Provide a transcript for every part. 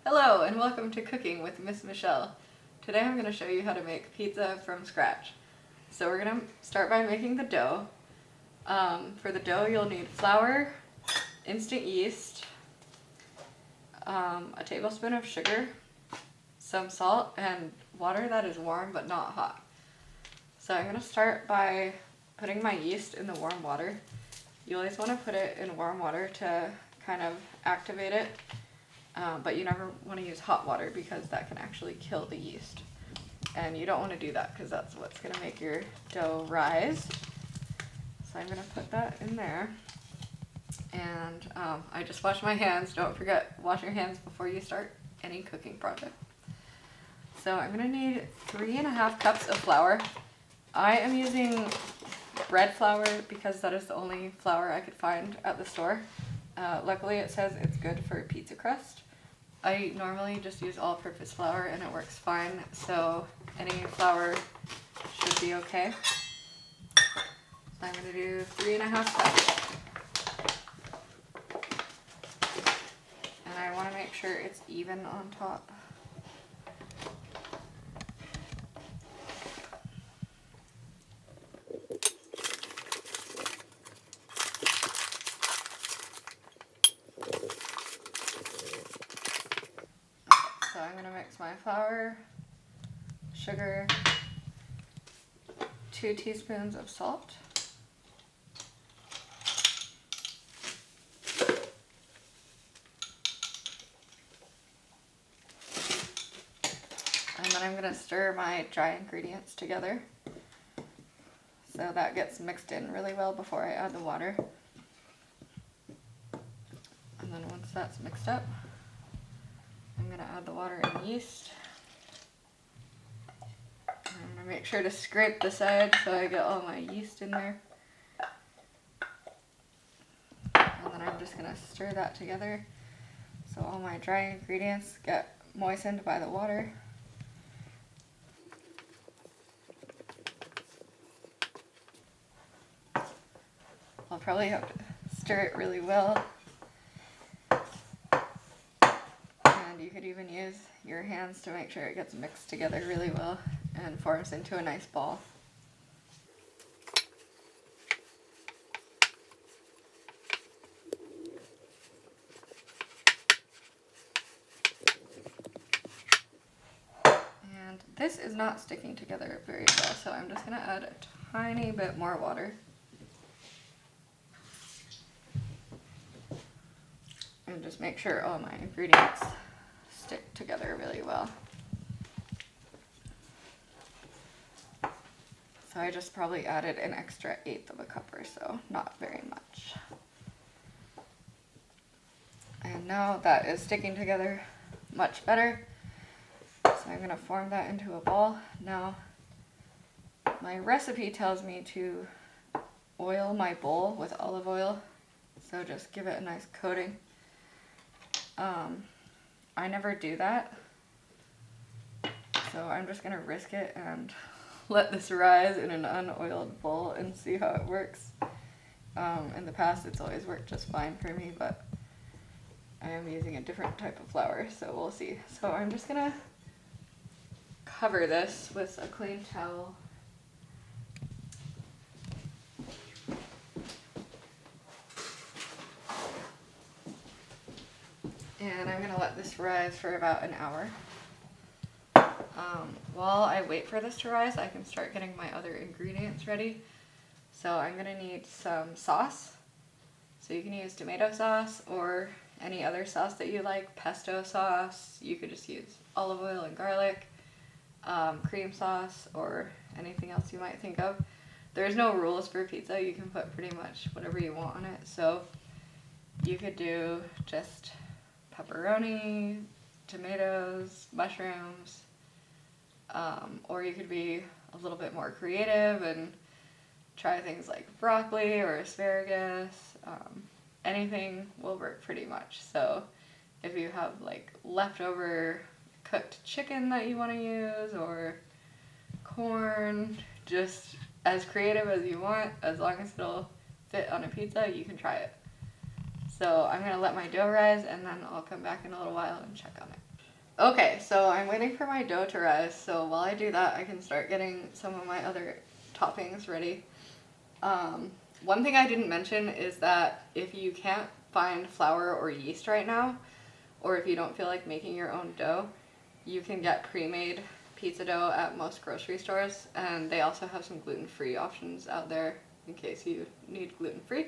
Hello and welcome to Cooking with Miss Michelle. Today I'm going to show you how to make pizza from scratch. So we're going to start by making the dough. For the dough you'll need flour, instant yeast, a tablespoon of sugar, some salt, and water that is warm but not hot. So I'm going to start by putting my yeast in the warm water. You always want to put it in warm water to kind of activate it. But you never want to use hot water because that can actually kill the yeast. And you don't want to do that because that's what's going to make your dough rise. So I'm going to put that in there. And I just washed my hands. Don't forget, wash your hands before you start any cooking project. So I'm going to need 3.5 cups of flour. I am using bread flour because that is the only flour I could find at the store. Luckily it says it's good for pizza crust. I normally just use all-purpose flour and it works fine, so any flour should be okay. So I'm going to do 3.5 cups. And I want to make sure it's even on top. So I'm going to mix my flour, sugar, 2 teaspoons of salt, and then I'm going to stir my dry ingredients together so that gets mixed in really well before I add the water. And then once that's mixed up, I'm going to add the water and yeast. I'm going to make sure to scrape the side so I get all my yeast in there. And then I'm just going to stir that together so all my dry ingredients get moistened by the water. I'll probably have to stir it really well. You could even use your hands to make sure it gets mixed together really well and forms into a nice ball. And this is not sticking together very well, so I'm just going to add a tiny bit more water. And just make sure all my ingredients stick together really well. So I just probably added an extra 1/8 of a cup or so, not very much. And now that is sticking together much better. So I'm going to form that into a ball. Now, my recipe tells me to oil my bowl with olive oil, so just give it a nice coating. I never do that, so I'm just going to risk it and let this rise in an unoiled bowl and see how it works. In the past it's always worked just fine for me, but I am using a different type of flour, so we'll see. So I'm just going to cover this with a clean towel. And I'm going to let this rise for about an hour. While I wait for this to rise, I can start getting my other ingredients ready. So I'm going to need some sauce. So you can use tomato sauce or any other sauce that you like, pesto sauce. You could just use olive oil and garlic, cream sauce, or anything else you might think of. There's no rules for pizza. You can put pretty much whatever you want on it. So you could do just pepperoni, tomatoes, mushrooms, or you could be a little bit more creative and try things like broccoli or asparagus. Anything will work pretty much. So if you have like leftover cooked chicken that you want to use, or corn, just as creative as you want, as long as it'll fit on a pizza, you can try it. So I'm going to let my dough rise and then I'll come back in a little while and check on it. Okay, so I'm waiting for my dough to rise, so while I do that, I can start getting some of my other toppings ready. One thing I didn't mention is that if you can't find flour or yeast right now, or if you don't feel like making your own dough, you can get pre-made pizza dough at most grocery stores, and they also have some gluten-free options out there in case you need gluten-free.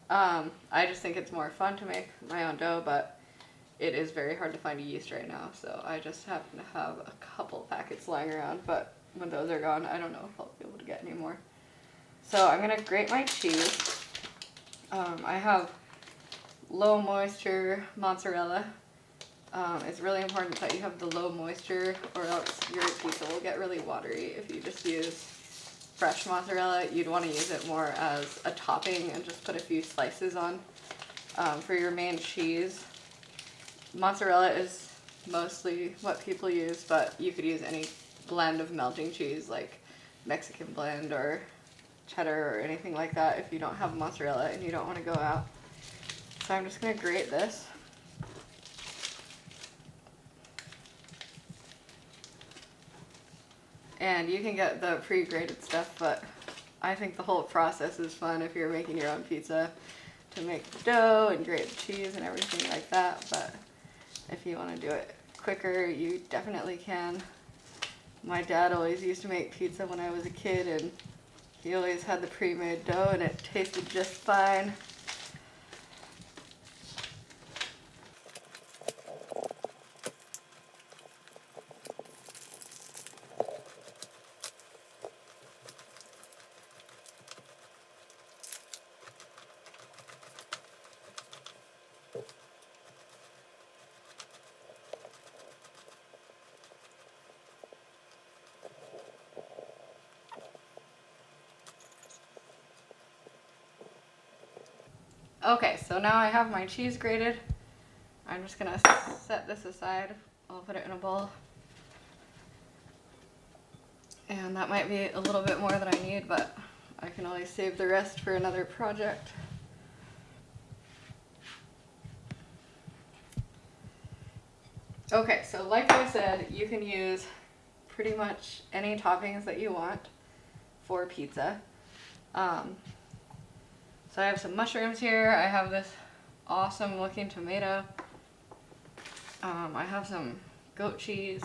I just think it's more fun to make my own dough, but it is very hard to find yeast right now, so I just happen to have a couple packets lying around, but when those are gone, I don't know if I'll be able to get any more. So I'm gonna grate my cheese. I have low moisture mozzarella. It's really important that you have the low moisture, or else your pizza will get really watery. If you just use fresh mozzarella, you'd want to use it more as a topping and just put a few slices on. For your main cheese, mozzarella is mostly what people use, but you could use any blend of melting cheese like Mexican blend or cheddar or anything like that if you don't have mozzarella and you don't want to go out. So I'm just going to grate this. And you can get the pre-grated stuff, but I think the whole process is fun if you're making your own pizza, to make the dough and grate the cheese and everything like that. But if you want to do it quicker, you definitely can. My dad always used to make pizza when I was a kid, and he always had the pre-made dough and it tasted just fine. Okay, so now I have my cheese grated. I'm just gonna set this aside. I'll put it in a bowl. And that might be a little bit more than I need, but I can always save the rest for another project. Okay, so like I said, you can use pretty much any toppings that you want for pizza. So I have some mushrooms here. I have this awesome looking tomato. I have some goat cheese.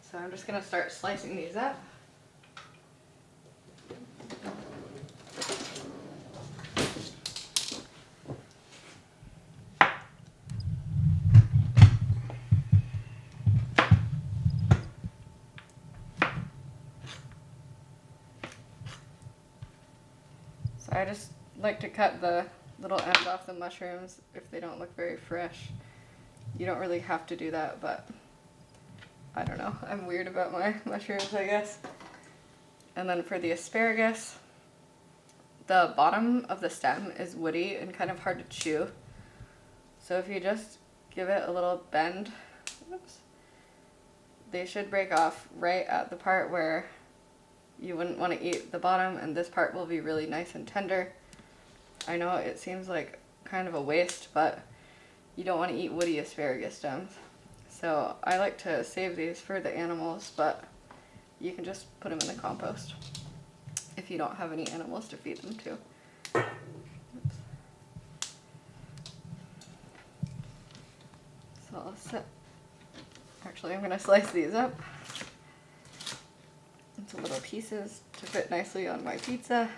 So I'm just gonna start slicing these up. So I just like to cut the little end off the mushrooms if they don't look very fresh. You don't really have to do that, but I don't know. I'm weird about my mushrooms, I guess. And then for the asparagus, the bottom of the stem is woody and kind of hard to chew. So if you just give it a little bend, oops, they should break off right at the part where you wouldn't want to eat the bottom, and this part will be really nice and tender. I know it seems like kind of a waste, but you don't want to eat woody asparagus stems. So I like to save these for the animals, but you can just put them in the compost if you don't have any animals to feed them to. Oops. So I'll set, actually I'm going to slice these up into little pieces to fit nicely on my pizza.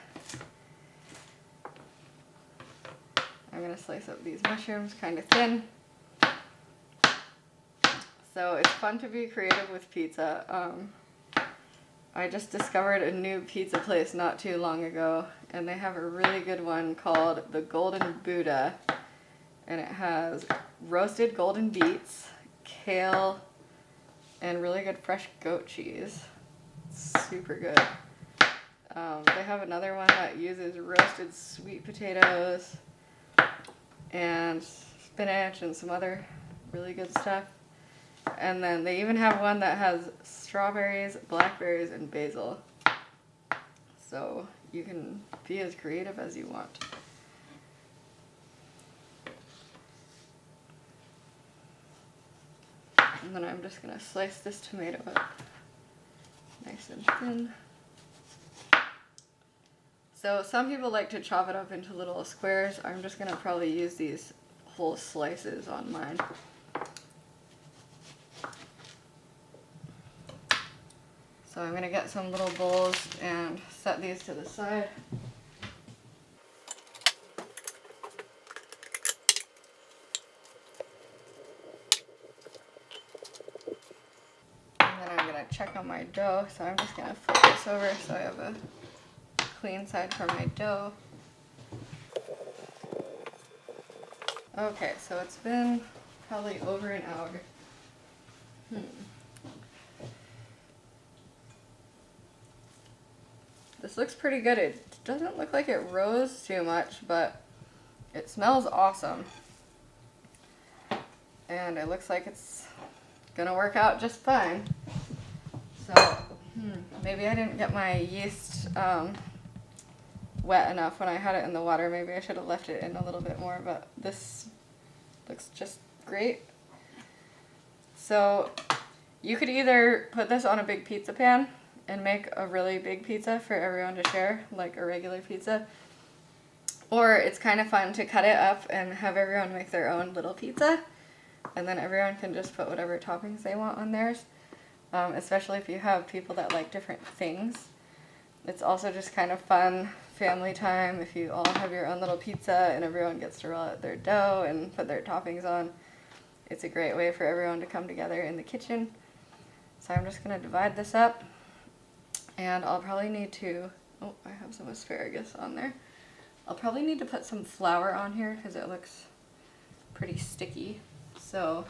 I'm going to slice up these mushrooms kind of thin. So it's fun to be creative with pizza. I just discovered a new pizza place not too long ago, and they have a really good one called the Golden Buddha, and it has roasted golden beets, kale, and really good fresh goat cheese. It's super good. They have another one that uses roasted sweet potatoes and spinach and some other really good stuff. And then they even have one that has strawberries, blackberries, and basil. So you can be as creative as you want. And then I'm just gonna slice this tomato up nice and thin. So some people like to chop it up into little squares. I'm just gonna probably use these whole slices on mine. So I'm gonna get some little bowls and set these to the side. And then I'm gonna check on my dough. So I'm just gonna flip this over so I have a clean side for my dough. Okay, so it's been probably over an hour. This looks pretty good. It doesn't look like it rose too much, but it smells awesome. And it looks like it's gonna work out just fine. So, maybe I didn't get my yeast wet enough when I had it in the water. Maybe I should have left it in a little bit more, but this looks just great. So, you could either put this on a big pizza pan and make a really big pizza for everyone to share, like a regular pizza. Or it's kind of fun to cut it up and have everyone make their own little pizza. And then everyone can just put whatever toppings they want on theirs. Especially if you have people that like different things. It's also just kind of fun family time if you all have your own little pizza and everyone gets to roll out their dough and put their toppings on. It's a great way for everyone to come together in the kitchen. So I'm just going to divide this up. And I'll probably need to, oh, I have some asparagus on there. I'll probably need to put some flour on here because it looks pretty sticky. So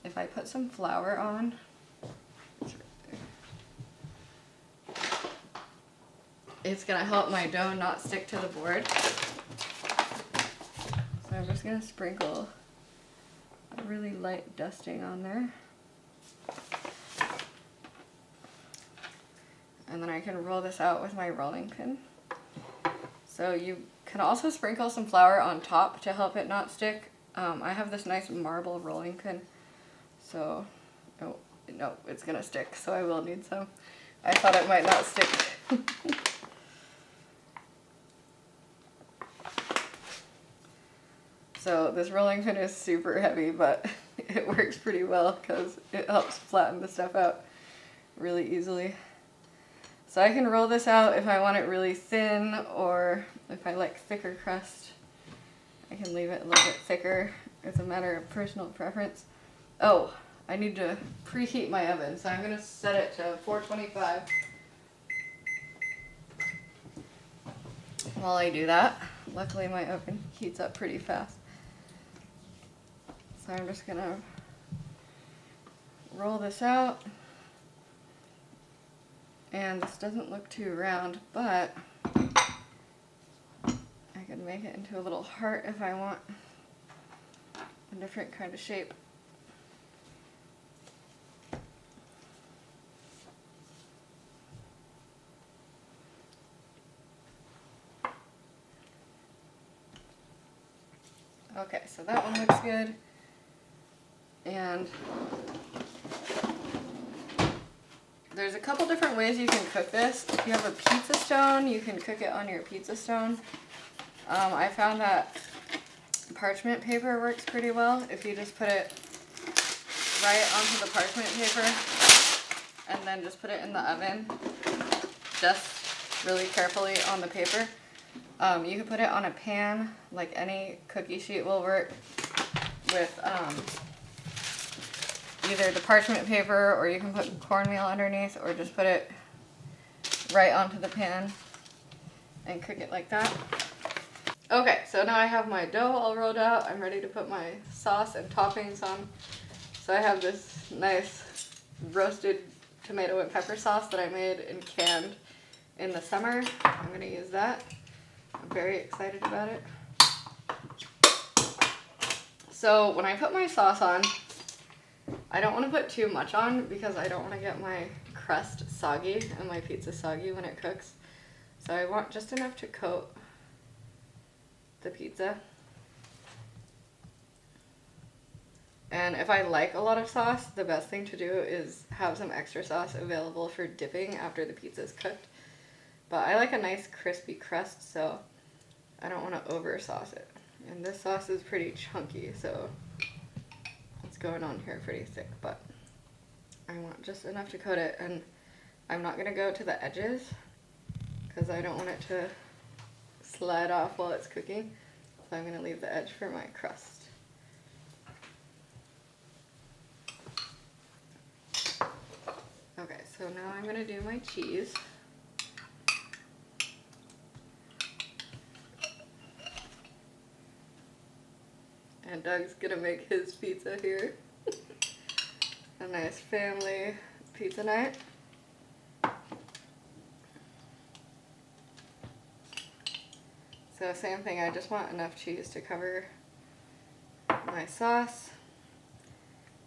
if I put some flour on, it's gonna help my dough not stick to the board. So I'm just gonna sprinkle a really light dusting on there. And then I can roll this out with my rolling pin. So you can also sprinkle some flour on top to help it not stick. I have this nice marble rolling pin. So, oh, no, it's gonna stick, so I will need some. I thought it might not stick. So this rolling pin is super heavy, but it works pretty well because it helps flatten the stuff out really easily. So I can roll this out if I want it really thin, or if I like thicker crust, I can leave it a little bit thicker. It's a matter of personal preference. Oh, I need to preheat my oven, so I'm gonna set it to 425. While I do that, luckily my oven heats up pretty fast. So I'm just gonna roll this out. And this doesn't look too round, but I can make it into a little heart if I want a different kind of shape. Okay, so that one looks good. And there's a couple different ways you can cook this. If you have a pizza stone, you can cook it on your pizza stone. I found that parchment paper works pretty well. If you just put it right onto the parchment paper and then just put it in the oven, just really carefully on the paper. You can put it on a pan, like any cookie sheet will work, with either the parchment paper, or you can put cornmeal underneath, or just put it right onto the pan and cook it like that. Okay, so now I have my dough all rolled out. I'm ready to put my sauce and toppings on. So I have this nice roasted tomato and pepper sauce that I made and canned in the summer. I'm going to use that. I'm very excited about it. So when I put my sauce on, I don't want to put too much on because I don't want to get my crust soggy and my pizza soggy when it cooks. So I want just enough to coat the pizza. And if I like a lot of sauce, the best thing to do is have some extra sauce available for dipping after the pizza's cooked. But I like a nice crispy crust, so I don't want to over sauce it. And this sauce is pretty chunky, so it's going on here pretty thick, but I want just enough to coat it. And I'm not going to go to the edges because I don't want it to slide off while it's cooking. So I'm going to leave the edge for my crust. Okay, so now I'm going to do my cheese. And Doug's going to make his pizza here. A nice family pizza night. So same thing, I just want enough cheese to cover my sauce.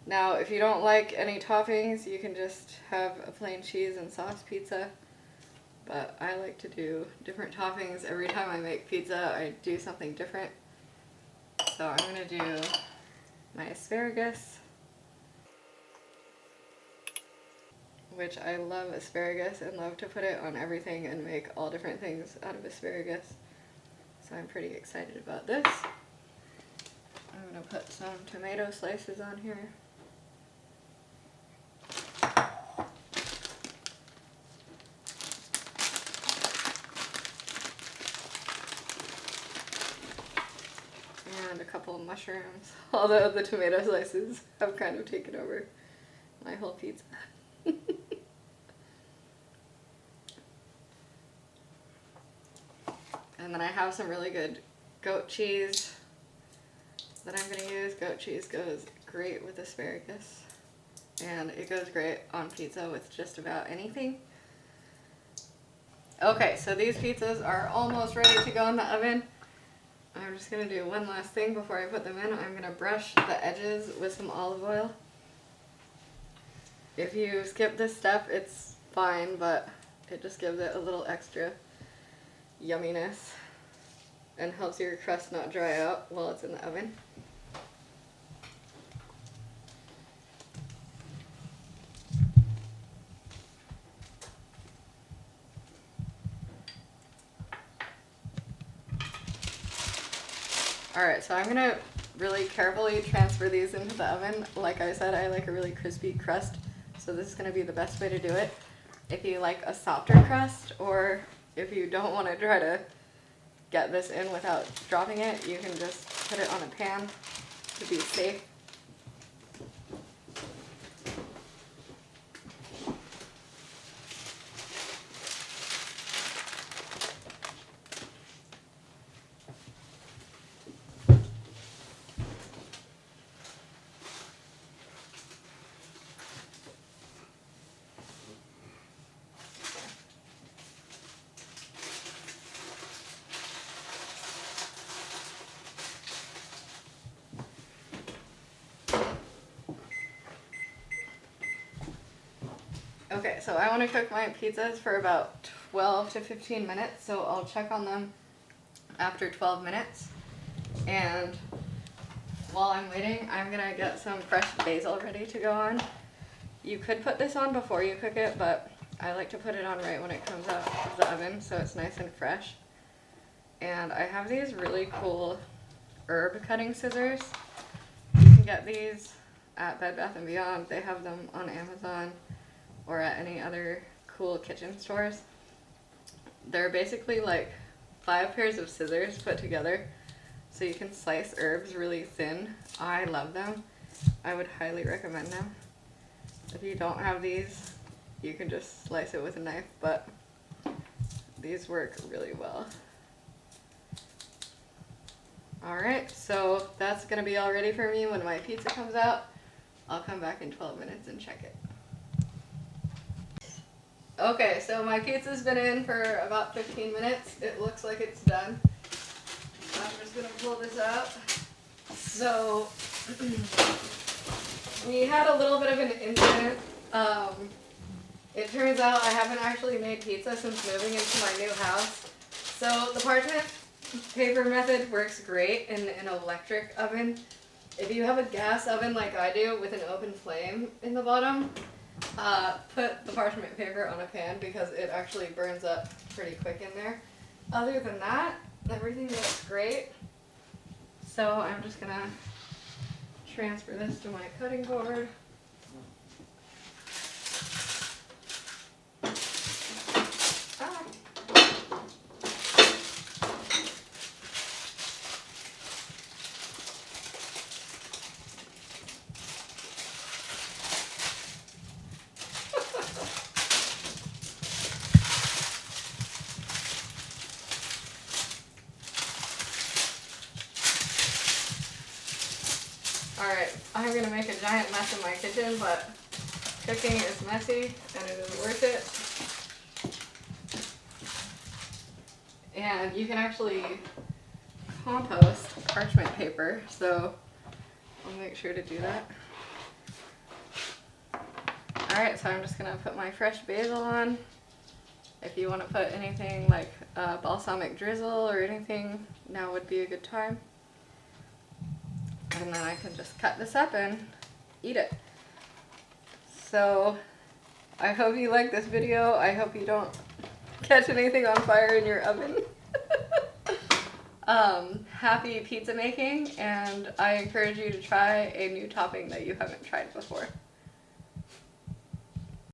Now, if you don't like any toppings, you can just have a plain cheese and sauce pizza. But I like to do different toppings. Every time I make pizza, I do something different. So I'm going to do my asparagus, which I love asparagus and love to put it on everything and make all different things out of asparagus. So I'm pretty excited about this. I'm going to put some tomato slices on here. And a couple of mushrooms, although the tomato slices have kind of taken over my whole pizza. And then I have some really good goat cheese that I'm going to use. Goat cheese goes great with asparagus, and it goes great on pizza with just about anything. Okay, so these pizzas are almost ready to go in the oven. I'm just going to do one last thing before I put them in. I'm going to brush the edges with some olive oil. If you skip this step, it's fine, but it just gives it a little extra yumminess and helps your crust not dry out while it's in the oven. Alright, so I'm going to really carefully transfer these into the oven. Like I said, I like a really crispy crust, so this is going to be the best way to do it. If you like a softer crust, or if you don't want to try to get this in without dropping it, you can just put it on a pan to be safe. Okay, so I want to cook my pizzas for about 12 to 15 minutes, so I'll check on them after 12 minutes. And while I'm waiting, I'm going to get some fresh basil ready to go on. You could put this on before you cook it, but I like to put it on right when it comes out of the oven so it's nice and fresh. And I have these really cool herb cutting scissors. You can get these at Bed Bath & Beyond. They have them on Amazon or at any other cool kitchen stores. They're basically like 5 pairs of scissors put together, so you can slice herbs really thin. I love them. I would highly recommend them. If you don't have these, you can just slice it with a knife, but these work really well. Alright, so that's gonna be all ready for me when my pizza comes out. I'll come back in 12 minutes and check it. Okay, so my pizza's been in for about 15 minutes. It looks like it's done. I'm just gonna pull this out. So, we had a little bit of an incident. It turns out I haven't actually made pizza since moving into my new house. So the parchment paper method works great in an electric oven, If you have a gas oven like I do with an open flame in the bottom, put the parchment paper on a pan because it actually burns up pretty quick in there. Other than that, everything looks great. So I'm just gonna transfer this to my cutting board. Alright, I'm gonna make a giant mess in my kitchen, but cooking is messy and it is worth it. And you can actually compost parchment paper, so I'll make sure to do that. Alright, so I'm just gonna put my fresh basil on. If you want to put anything like balsamic drizzle or anything, now would be a good time. And then I can just cut this up and eat it. So I hope you like this video. I hope you don't catch anything on fire in your oven. Happy pizza making, and I encourage you to try a new topping that you haven't tried before.